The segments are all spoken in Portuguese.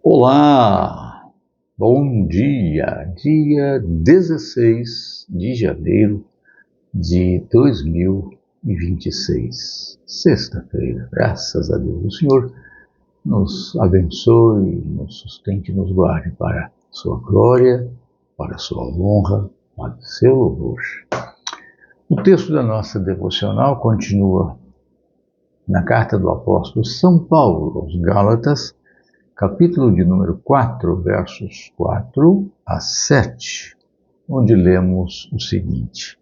Olá, bom dia, dia 16 de janeiro de 2026, sexta-feira. Graças a Deus, o Senhor nos abençoe, nos sustente e nos guarde para a sua glória, para a sua honra, para o seu louvor. O texto da nossa devocional continua na carta do apóstolo São Paulo aos Gálatas, capítulo de número 4, versos 4 a 7, onde lemos o seguinte: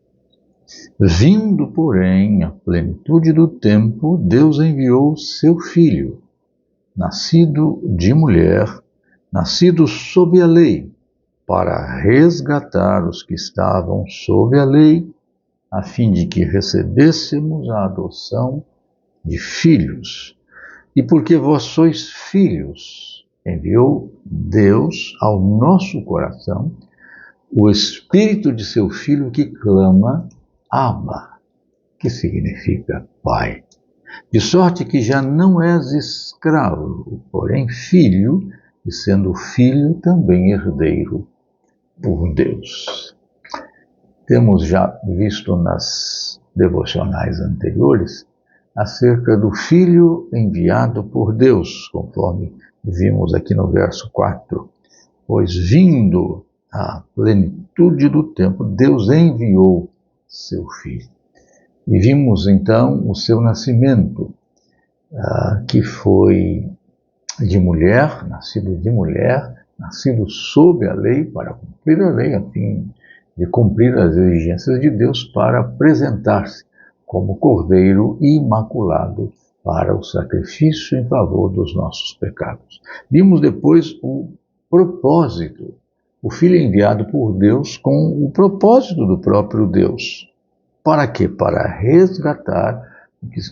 Vindo, porém, à plenitude do tempo, Deus enviou seu Filho, nascido de mulher, nascido sob a lei, para resgatar os que estavam sob a lei, a fim de que recebêssemos a adoção de filhos. E porque vós sois filhos, enviou Deus ao nosso coração o Espírito de seu Filho que clama, Abba, que significa Pai. De sorte que já não és escravo, porém filho, e sendo filho também herdeiro por Deus. Temos já visto nas devocionais anteriores acerca do Filho enviado por Deus, conforme vimos aqui no verso 4. Pois vindo à plenitude do tempo, Deus enviou seu Filho. E vimos então o seu nascimento, que foi de mulher, nascido sob a lei, para cumprir a lei, a fim de cumprir as exigências de Deus, para apresentar-se como cordeiro imaculado para o sacrifício em favor dos nossos pecados. Vimos depois o propósito, o Filho enviado por Deus com o propósito do próprio Deus. Para quê? Para resgatar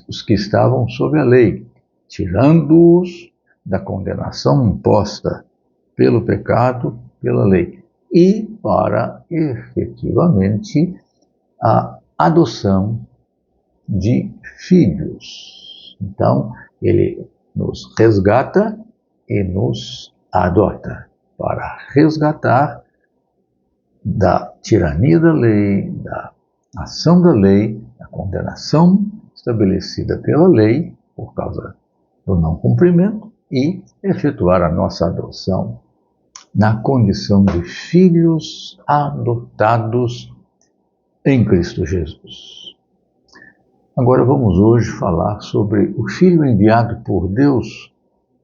os que estavam sob a lei, tirando-os da condenação imposta pelo pecado, pela lei, e para efetivamente a adoção de filhos. Então, ele nos resgata e nos adota, para resgatar da tirania da lei, da ação da lei, da condenação estabelecida pela lei, por causa do não cumprimento, e efetuar a nossa adoção na condição de filhos adotados em Cristo Jesus. Agora vamos hoje falar sobre o Filho enviado por Deus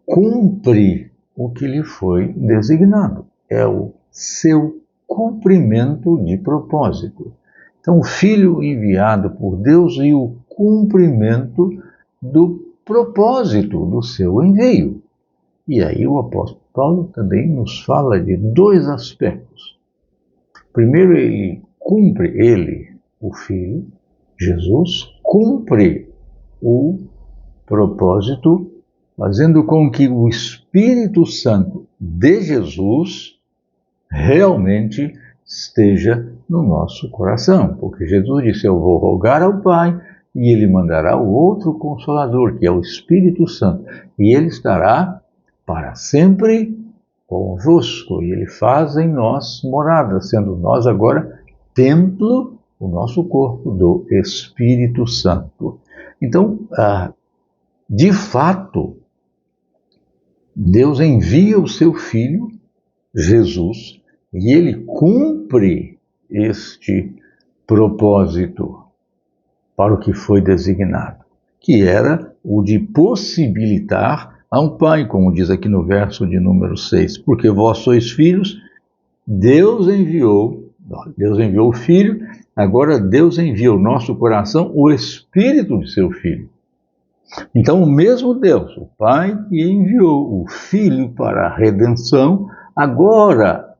cumpre o que lhe foi designado. É o seu cumprimento de propósito. Então, o Filho enviado por Deus e o cumprimento do propósito do seu envio. E aí o apóstolo Paulo também nos fala de dois aspectos. Primeiro, o Filho, Jesus, cumpre o propósito, fazendo com que o Espírito Santo de Jesus realmente esteja no nosso coração. Porque Jesus disse: eu vou rogar ao Pai e Ele mandará o outro Consolador, que é o Espírito Santo, e Ele estará para sempre convosco. E Ele faz em nós morada, sendo nós agora templo, o nosso corpo, do Espírito Santo. Então, de fato, Deus envia o seu Filho, Jesus, e Ele cumpre este propósito para o que foi designado, que era o de possibilitar a um Pai, como diz aqui no verso de número 6, porque vós sois filhos, Deus enviou o Filho, agora Deus envia ao nosso coração o Espírito de seu Filho. Então o mesmo Deus, o Pai que enviou o Filho para a redenção, agora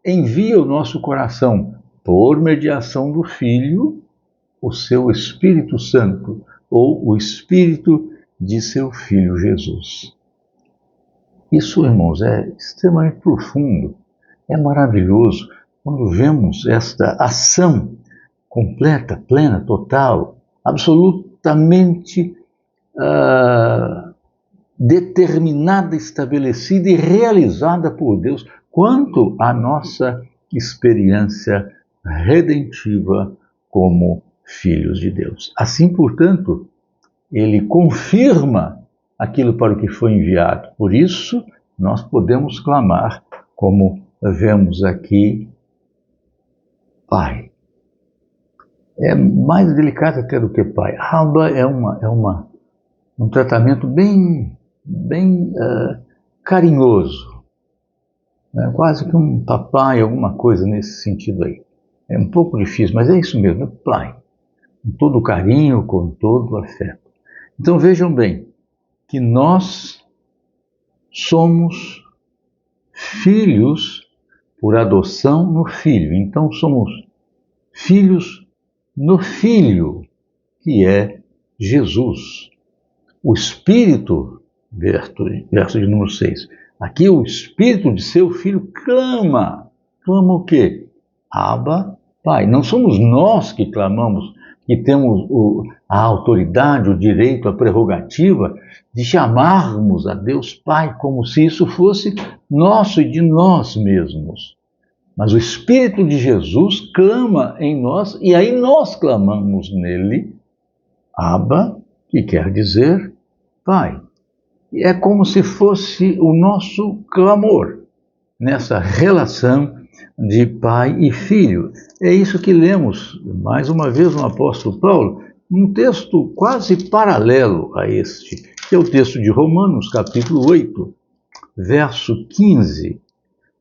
envia ao nosso coração, por mediação do Filho, o seu Espírito Santo, ou o Espírito de seu Filho Jesus. Isso, irmãos, é extremamente profundo, é maravilhoso quando vemos esta ação completa, plena, total, absolutamente determinada, estabelecida e realizada por Deus quanto à nossa experiência redentiva como filhos de Deus. Assim, portanto, ele confirma aquilo para o que foi enviado. Por isso, nós podemos clamar, como vemos aqui, Pai. É mais delicado até do que Pai. Abba é um tratamento bem carinhoso, né? Quase que um papai, alguma coisa nesse sentido aí. É um pouco difícil, mas é isso mesmo, é Pai. Com todo o carinho, com todo o afeto. Então vejam bem, que nós somos filhos por adoção no Filho. Então somos filhos no Filho, que é Jesus. O Espírito, verso de número 6, aqui o Espírito de seu Filho clama. Clama o quê? Abba, Pai. Não somos nós que clamamos, que temos a autoridade, o direito, a prerrogativa de chamarmos a Deus Pai, como se isso fosse nosso e de nós mesmos. Mas o Espírito de Jesus clama em nós e aí nós clamamos nele, Abba, que quer dizer Pai. E é como se fosse o nosso clamor nessa relação de pai e filho. É isso que lemos, mais uma vez, no apóstolo Paulo, num texto quase paralelo a este, que é o texto de Romanos, capítulo 8, verso 15,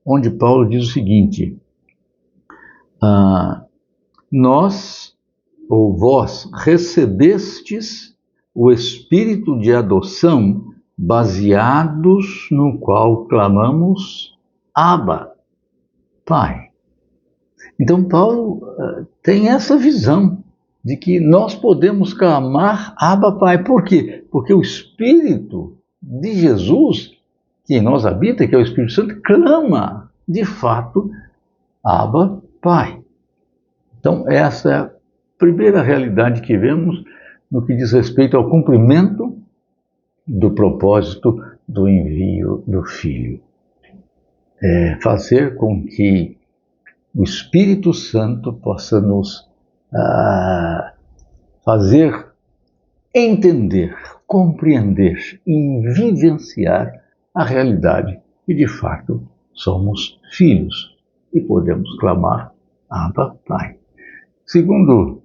onde Paulo diz o seguinte: nós, ou vós, recebestes o Espírito de adoção, baseados no qual clamamos Abba, Pai. Então Paulo tem essa visão de que nós podemos clamar Abba, Pai. Por quê? Porque o Espírito de Jesus, que em nós habita, que é o Espírito Santo, clama, de fato, Abba, Pai. Então essa é a primeira realidade que vemos no que diz respeito ao cumprimento do propósito do envio do Filho. Fazer com que o Espírito Santo possa nos fazer entender, compreender e vivenciar a realidade que de fato somos filhos e podemos clamar Abba, Pai. Segundo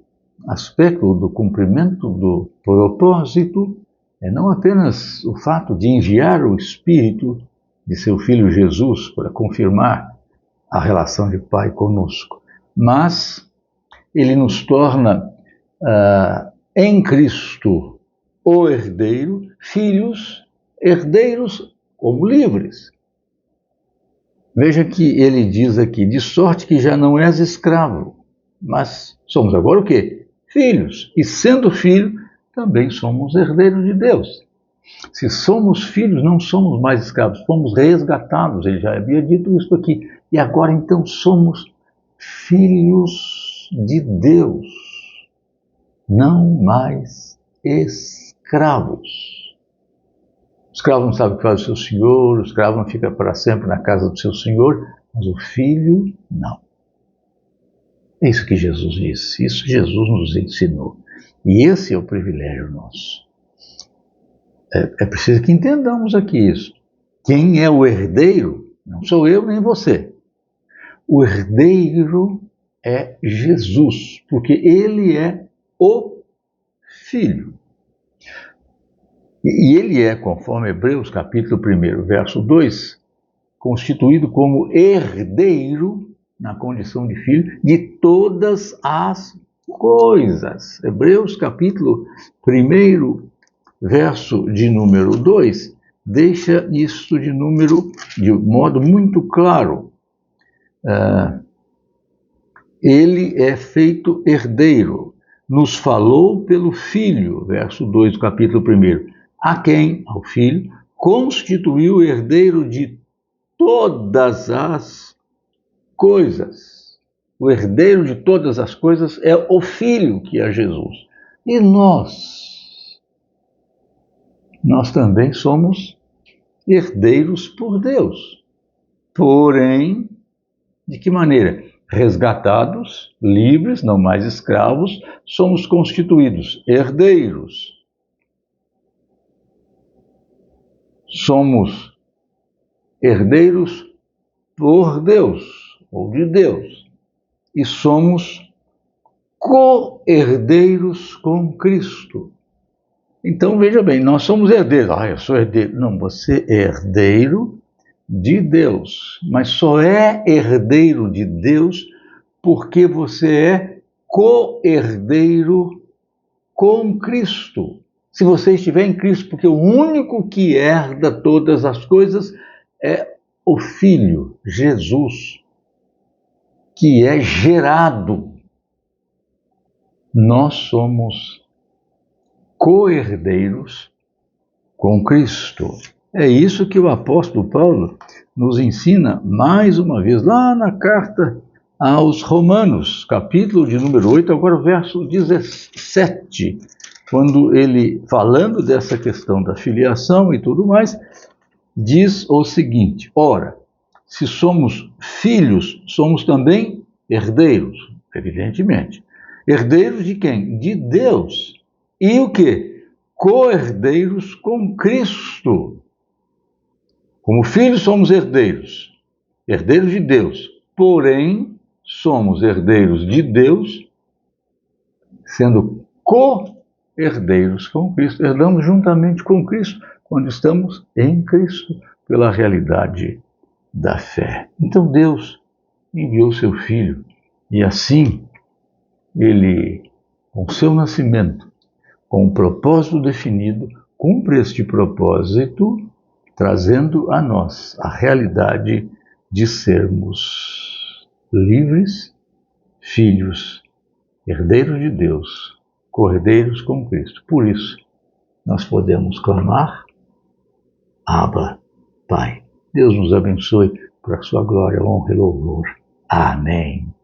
aspecto do cumprimento do propósito é não apenas o fato de enviar o Espírito de seu Filho Jesus para confirmar a relação de Pai conosco, mas ele nos torna em Cristo o herdeiro, filhos, herdeiros como livres. Veja que ele diz aqui, de sorte que já não és escravo, mas somos agora o quê? Filhos. E sendo filho, também somos herdeiros de Deus. Se somos filhos, não somos mais escravos, fomos resgatados, ele já havia dito isso aqui. E agora então somos filhos de Deus, não mais escravos. O escravo não sabe o que faz o seu senhor, o escravo não fica para sempre na casa do seu senhor, mas o filho não. É isso que Jesus disse, isso Jesus nos ensinou. E esse é o privilégio nosso. É preciso que entendamos aqui isso. Quem é o herdeiro não sou eu nem você. O herdeiro é Jesus, porque ele é o Filho. E ele é, conforme Hebreus capítulo 1, verso 2, constituído como herdeiro, na condição de filho, de todas as coisas. Hebreus capítulo 1, verso de número 2, deixa isso de modo muito claro. Ele é feito herdeiro, nos falou pelo Filho, verso 2 do capítulo 1, a quem, ao Filho, constituiu herdeiro de todas as coisas. O herdeiro de todas as coisas é o Filho, que é Jesus. E nós nós também somos herdeiros por Deus. Porém, de que maneira? Resgatados, livres, não mais escravos, somos constituídos herdeiros. Somos herdeiros por Deus, ou de Deus, e somos co-herdeiros com Cristo. Então, veja bem, nós somos herdeiros. Eu sou herdeiro. Não, você é herdeiro de Deus, mas só é herdeiro de Deus porque você é co-herdeiro com Cristo. Se você estiver em Cristo, porque o único que herda todas as coisas é o Filho, Jesus, que é gerado. Nós somos co-herdeiros com Cristo. É isso que o apóstolo Paulo nos ensina mais uma vez, lá na carta aos Romanos, capítulo de número 8, agora o verso 17, quando ele, falando dessa questão da filiação e tudo mais, diz o seguinte: ora, se somos filhos, somos também herdeiros, evidentemente. Herdeiros de quem? De Deus. E o quê? Co-herdeiros com Cristo. Como filhos somos herdeiros, herdeiros de Deus, porém somos herdeiros de Deus, sendo co-herdeiros com Cristo. Herdamos juntamente com Cristo quando estamos em Cristo, pela realidade da fé. Então Deus enviou seu Filho e assim ele, com seu nascimento, com um propósito definido, cumpre este propósito, trazendo a nós a realidade de sermos livres, filhos, herdeiros de Deus, co-herdeiros com Cristo. Por isso, nós podemos clamar: Abba, Pai. Deus nos abençoe para a sua glória, honra e louvor. Amém.